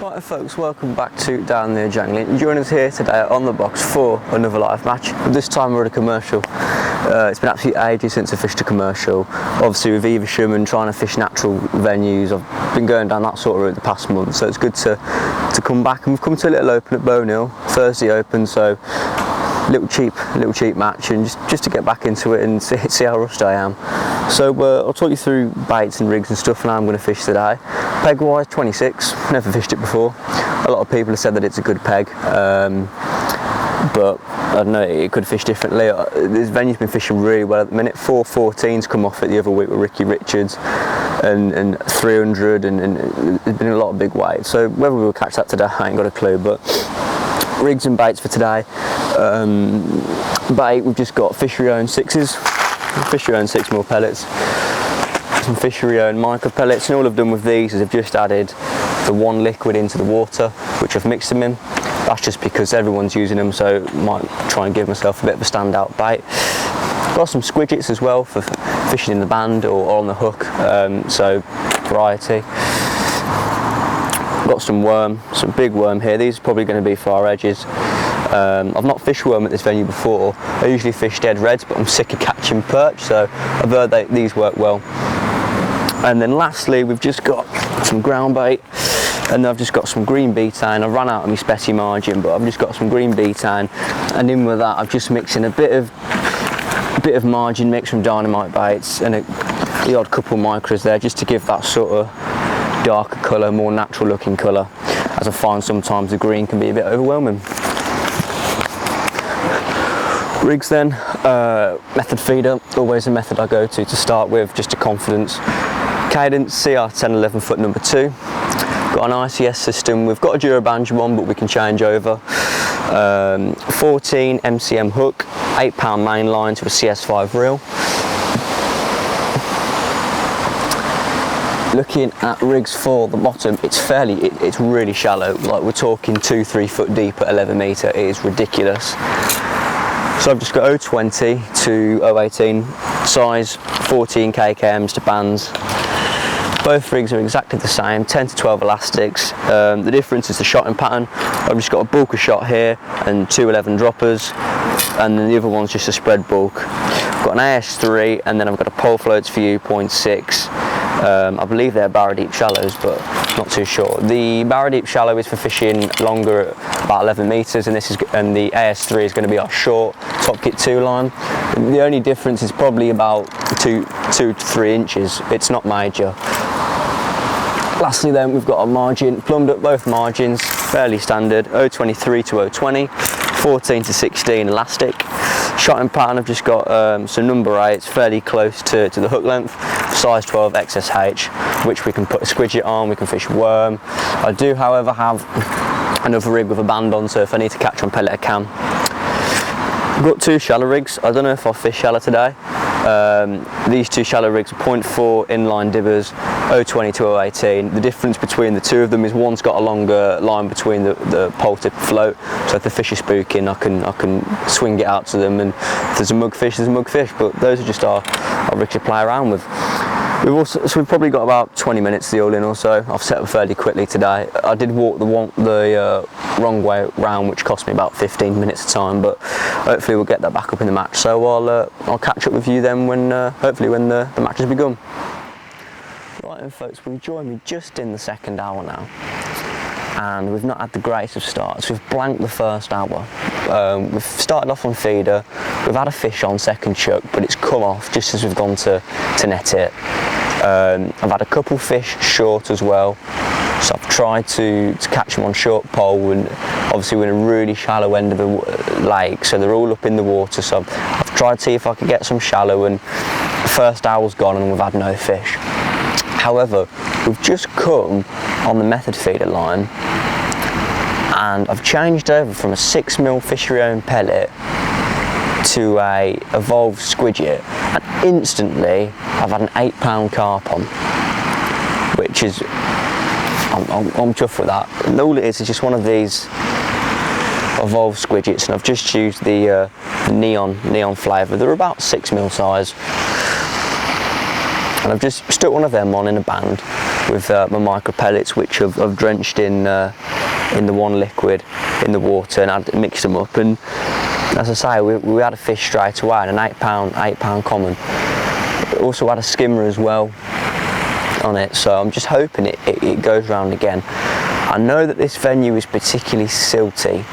Right folks, welcome back to Down There Jangling. Joining us here today on the box for another live match. This time we're at a commercial. It's been absolutely ages since I fished a commercial. Obviously with Evesham and trying to fish natural venues, I've been going down that sort of route the past month, so it's good to come back. And we've come to a little open at Bonehill, Thursday open, so little cheap match, and just to get back into it and see how rusty I am. So I'll talk you through baits and rigs and stuff and how I'm going to fish today. Peg wise 26, never fished it before. A lot of people have said that it's a good peg, but I don't know, it could fish differently. This venue's been fishing really well at the minute. 414's come off it the other week with Ricky Richards, and 300, and there's been a lot of big waves. So whether we'll catch that today, I ain't got a clue. But rigs and baits for today. Bait, we've just got Fishery owned 6s, Fishery owned 6mm pellets, some Fishery owned mica pellets, and all I've done with these is I've just added the one liquid into the water, which I've mixed them in. That's just because everyone's using them, so I might try and give myself a bit of a standout bait. Got some squidgets as well for fishing in the band or on the hook, so variety. Got some worm, some big worm here. These are probably going to be for our edges. I've not fished worm at this venue before. I usually fish dead reds, but I'm sick of catching perch, so I've heard these work well. And then lastly, we've just got some ground bait, and I've just got some green betaine. I've run out of my specie margin, but I've just got some green betaine, and in with that I've just mixed in a bit of margin mix from dynamite baits and the odd couple micros there, just to give that sort of darker colour, more natural looking colour, as I find sometimes the green can be a bit overwhelming. Rigs then, method feeder, always a method I go to start with, just a confidence. Cadence CR10 11 number 2. Got an ICS system, we've got a Durabandja one, but we can change over. 14 MCM hook, 8-pound main line to a CS5 reel. Looking at rigs for the bottom, it's really shallow, like we're talking 2-3 foot deep at 11 metre, it is ridiculous. So I've just got 020 to 018, size 14 kms to bands. Both rigs are exactly the same, 10 to 12 elastics. The difference is the shotting pattern. I've just got a bulker shot here and 2 11 droppers, and then the other one's just a spread bulk. I've got an AS3, and then I've got a pole floats for you, 0.6. I believe they're barrow deep shallows, but not too sure. The barrow deep shallow is for fishing longer at about 11 metres, and the AS3 is going to be our short top kit 2 line. The only difference is probably about 2 to 3 inches. It's not major. Lastly then, we've got our margin, plumbed up both margins, fairly standard, 023 to 020, 14 to 16 elastic. Shotting pattern, I've just got some number 8s, fairly close to the hook length, size 12 XSH, which we can put a squidget on, we can fish worm. I do, however, have another rig with a band on, so if I need to catch on pellet I can. I've got 2 shallow rigs. I don't know if I'll fish shallow today. These 2 shallow rigs are 0.4 inline dibbers, 020 to 018. The difference between the 2 of them is one's got a longer line between the pole tip and float, so if the fish is spooking I can swing it out to them, and if there's a mugfish, there's a mugfish, but those are just our rigs to play around with. We've probably got about 20 minutes to the all-in or so. I've set up fairly quickly today. I did walk the wrong way round, which cost me about 15 minutes of time, but hopefully we'll get that back up in the match. So I'll catch up with you then when hopefully when the match has begun. Right then folks, we've joined me just in the second hour now. and we've not had the greatest of starts. We've blanked the first hour. We've started off on feeder, we've had a fish on second chuck, but it's come off just as we've gone to net it. I've had a couple fish short as well, so I've tried to catch them on short pole, and obviously we're in a really shallow end of the lake, so they're all up in the water, so I've tried to see if I could get some shallow, and the first hour's gone and we've had no fish. However, we've just come on the method feeder line, and I've changed over from a 6mm Fishery owned pellet to a evolved squidget, and instantly I've had an 8-pound carp on, which is, I'm chuffed with that. And all it is just one of these evolved squidgets, and I've just used the neon flavour. They're about 6mm size, and I've just stuck one of them on in a band with my micro pellets, which I've drenched in the one liquid in the water, and I'd mixed them up. And as I say, we had a fish straight away, and an 8-pound common. Also had a skimmer as well on it, so I'm just hoping it goes round again. I know that this venue is particularly silty,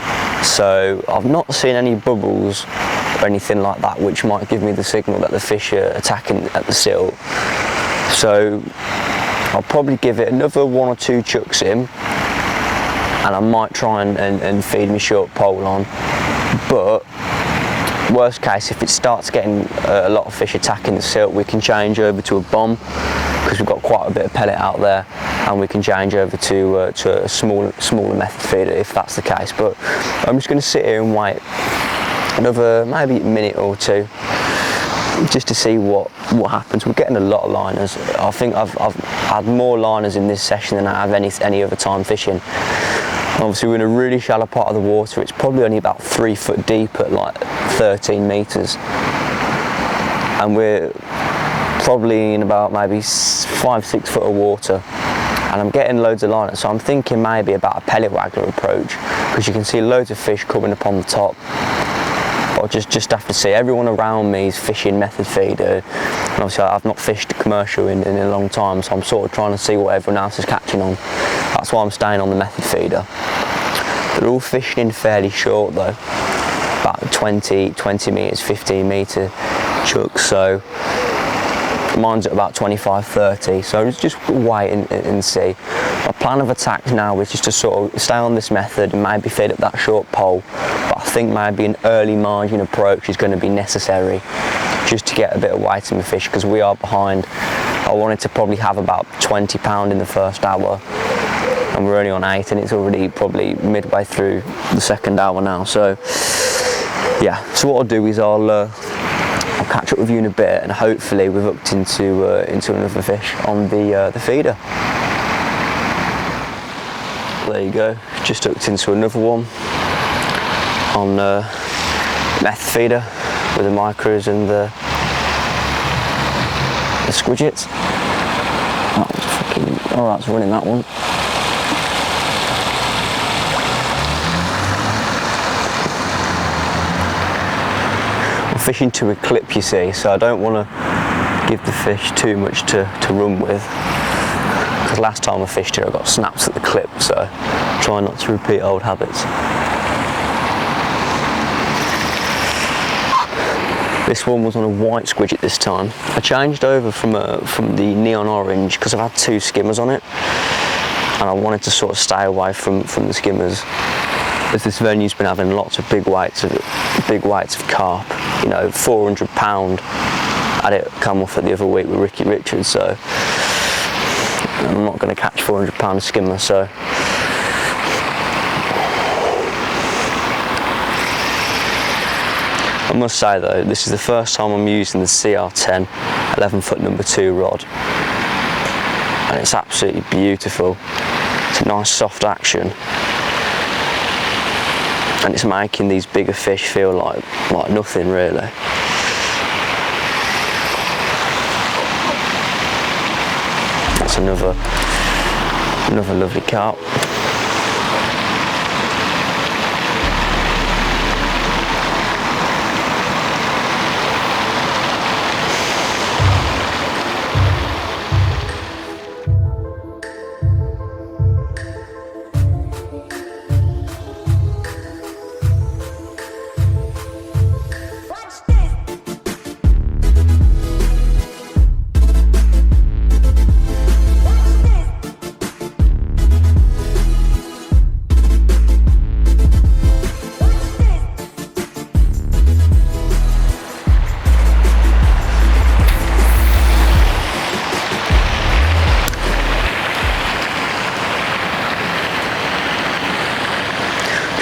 so I've not seen any bubbles or anything like that, which might give me the signal that the fish are attacking at the silt. So I'll probably give it another 1 or 2 chucks in, and I might try and feed me short pole on. But worst case, if it starts getting a lot of fish attacking the silt, we can change over to a bomb, because we've got quite a bit of pellet out there, and we can change over to a smaller method feeder if that's the case. But I'm just going to sit here and wait another maybe a minute or two just to see what happens. We're getting a lot of liners. I think I've had more liners in this session than I have any other time fishing. Obviously we're in a really shallow part of the water. It's probably only about 3 foot deep at like 13 metres, and we're probably in about maybe 5-6 foot of water, and I'm getting loads of liners, so I'm thinking maybe about a pellet waggler approach, because you can see loads of fish coming up on the top. But I just have to see. Everyone around me is fishing method feeder, and obviously I've not fished commercial in a long time, so I'm sort of trying to see what everyone else is catching on. That's why I'm staying on the method feeder. They're all fishing in fairly short though, about 20 metres, 15 metre chucks, so mine's at about 25-30, so just wait and see. My plan of attack now is just to sort of stay on this method and maybe feed up that short pole, but I think maybe an early margin approach is going to be necessary just to get a bit of weight in the fish, because we are behind. I wanted to probably have about 20 pound in the first hour, and we're only on 8, and it's already probably midway through the second hour now. So yeah, so what I'll do is I'll catch up with you in a bit, and hopefully we've hooked into another fish on the feeder. There you go, just hooked into another one on meth feeder with the micros and the squidgets. Oh, that's running that one. I'm fishing to a clip, you see, so I don't want to give the fish too much to run with, because last time I fished here I got snaps at the clip, so try not to repeat old habits. This one was on a white squidget this time. I changed over from the neon orange because I've had 2 skimmers on it, and I wanted to sort of stay away from the skimmers, as this venue's been having lots of big weights of carp. You know, 400 pound. Had it come off at the other week with Ricky Richards, so I'm not going to catch 400 pound skimmer. So I must say though, this is the first time I'm using the CR10 11 foot number 2 rod, and it's absolutely beautiful. It's a nice soft action, and it's making these bigger fish feel like nothing really. That's another lovely carp.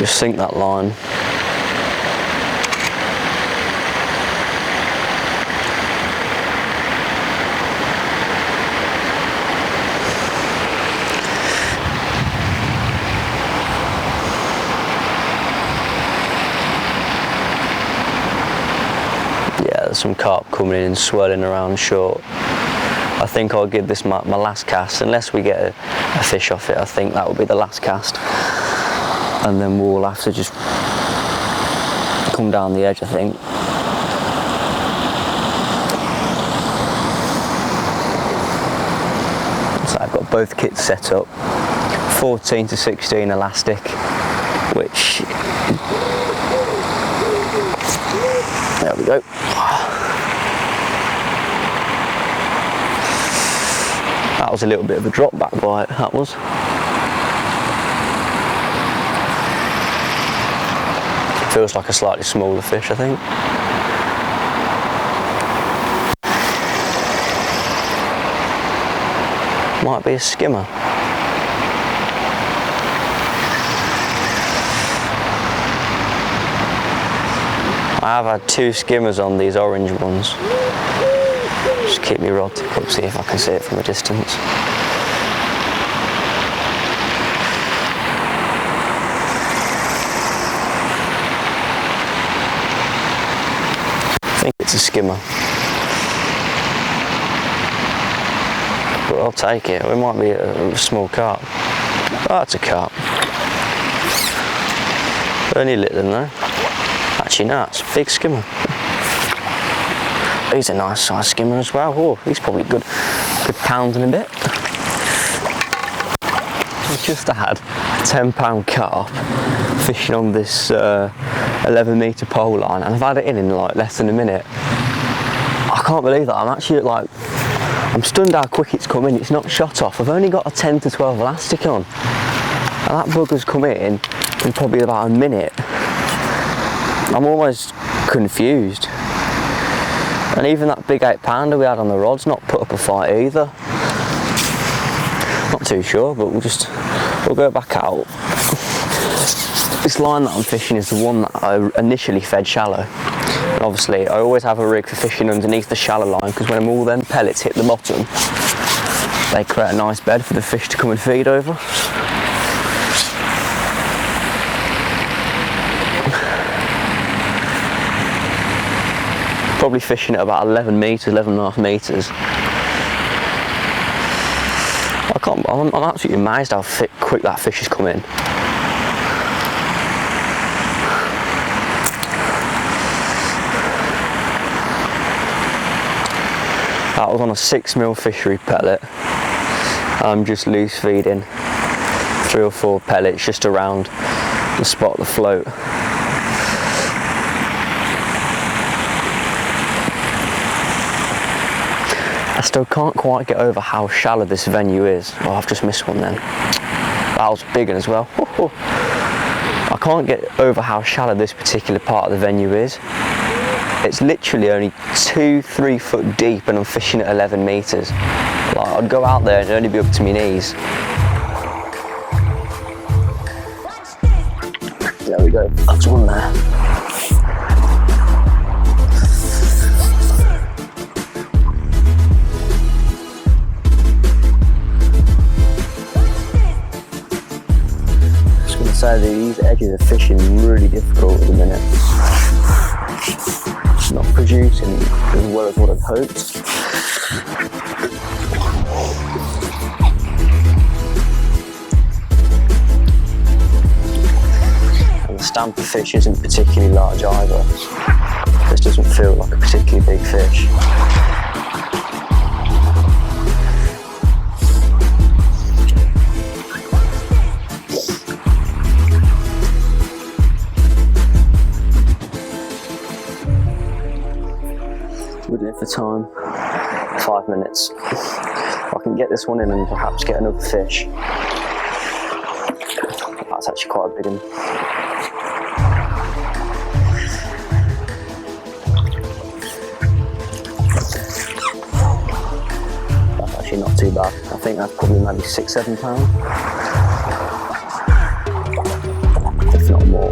just sink that line. Yeah, there's some carp coming in and swirling around short. I think I'll give this my last cast, unless we get a fish off it. I think that will be the last cast, and then we'll have to just come down the edge, I think. So I've got both kits set up, 14 to 16 elastic, which, there we go. That was a little bit of a drop back bite, that was. Feels like a slightly smaller fish, I think. Might be a skimmer. I have had 2 skimmers on these orange ones. Just keep my rod tip up, see if I can see it from a distance. I think it's a skimmer. But I'll take it. It might be a small carp. Oh, that's a carp. Only little though. Actually, no, it's a big skimmer. He's a nice size skimmer as well. Oh, he's probably good pound and a bit. I've just had a 10-pound carp fishing on this 11-metre pole line, and I've had it in like less than a minute. I can't believe that. I'm actually like, I'm stunned how quick it's come in. It's not shot off. I've only got a 10 to 12 elastic on, and that bugger's come in probably about a minute. I'm almost confused. And even that big 8-pounder we had on the rod's not put up a fight either. Not too sure, but we'll go back out. This line that I'm fishing is the one that I initially fed shallow. And obviously I always have a rig for fishing underneath the shallow line, because when all them pellets hit the bottom, they create a nice bed for the fish to come and feed over. Probably fishing at about 11 metres, 11.5 metres. I'm absolutely amazed how quick that fish has come in. That was on a 6mm Fishery pellet. I'm just loose feeding 3 or 4 pellets just around the spot of the float. I still can't quite get over how shallow this venue is. Well, I've just missed one then. That was a big one as well. I can't get over how shallow this particular part of the venue is. It's literally only 2-3 foot deep, and I'm fishing at 11 metres. Like, I'd go out there and only be up to my knees. There we go, that's one there. So these edges of fishing really difficult at the minute. Not producing as well as what I'd hoped. And the stamp of fish isn't particularly large either. This doesn't feel like a particularly big fish. We're doing for time, 5 minutes. I can get this one in and perhaps get another fish. That's actually quite a big one. That's actually not too bad. I think that's probably maybe 6-7 pounds. If not more.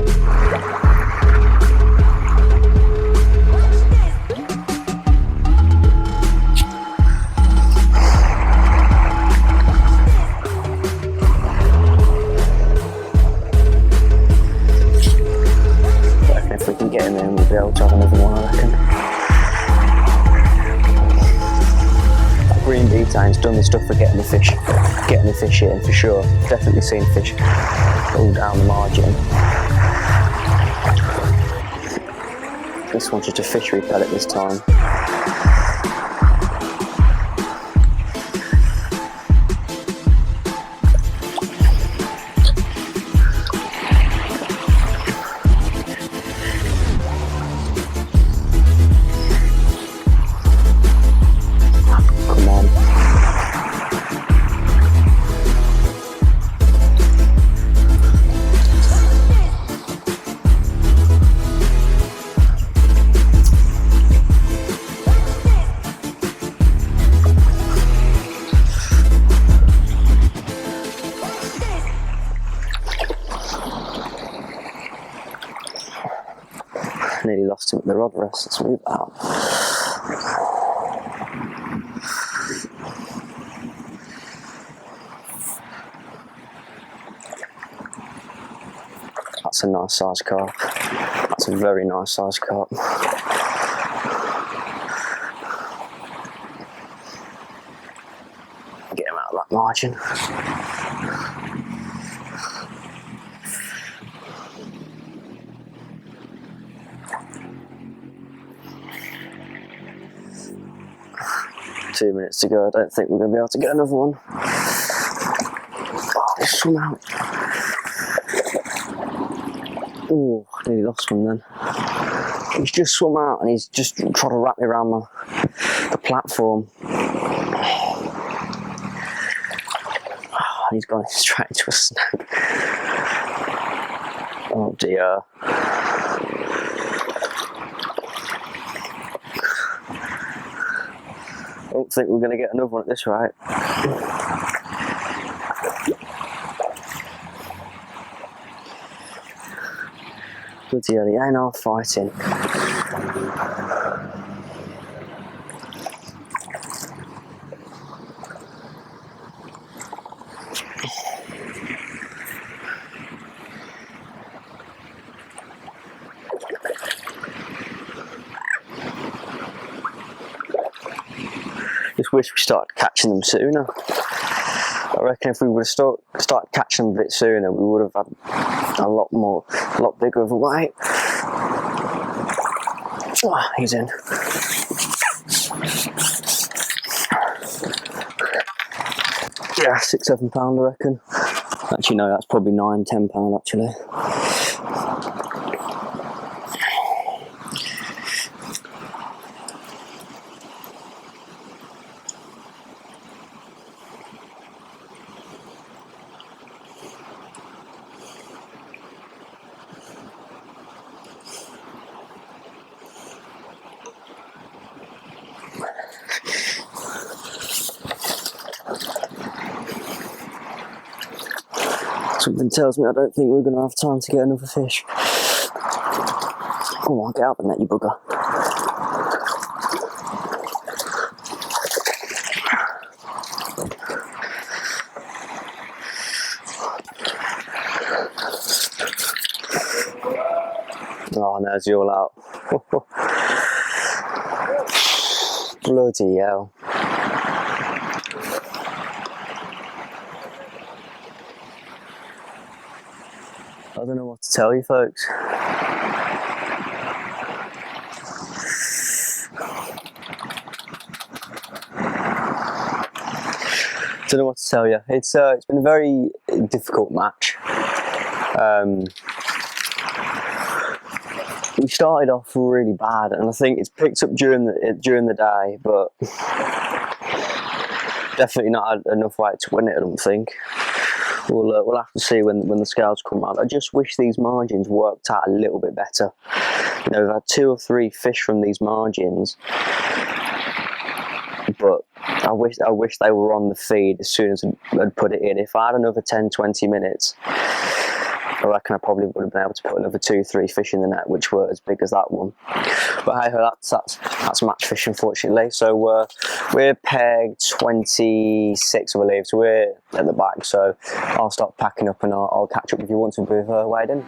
green betane's done the stuff for getting the fish in for sure. Definitely seen fish all down the margin. This one's just a fishery pellet this time. Come on. Nearly lost him at the rod rest. Let's move out. That's a nice size carp. That's a very nice size carp. Get him out of that margin. Two minutes to go. I don't think we're going to be able to get another one. Oh, he's swum out. Oh, I nearly lost one then. He's just swum out and he's just trying to wrap me around the platform. Oh, he's gone straight into a snag. Oh dear. I don't think we're going to get another one at this rate. Bloody hell, he ain't half fighting. Just wish we started catching them sooner. I reckon if we would have started catching them a bit sooner, we would have had a lot bigger of a weight. Oh, he's in. Yeah, 6-7 pound, I reckon. Actually, no, that's probably 9-10 pound actually. Something tells me I don't think we're going to have time to get another fish. Come on, get out the net, you bugger. Oh, no, it's all out. Bloody hell. I don't know what to tell you, folks. Don't know what to tell you. It's been a very difficult match. We started off really bad, and I think it's picked up during the day, but definitely not had enough weight to win it. I don't think. We'll have to see when the scales come round. I just wish these margins worked out a little bit better. You know, we've had 2 or 3 fish from these margins, but I wish they were on the feed as soon as I'd put it in. If I had another 10-20 minutes, I reckon I probably would have been able to put another 2-3 fish in the net, which were as big as that one. But hey ho, that's match fish, unfortunately. So we're peg 26, I believe. So we're at the back. So I'll start packing up and I'll catch up with you once we've weighed in.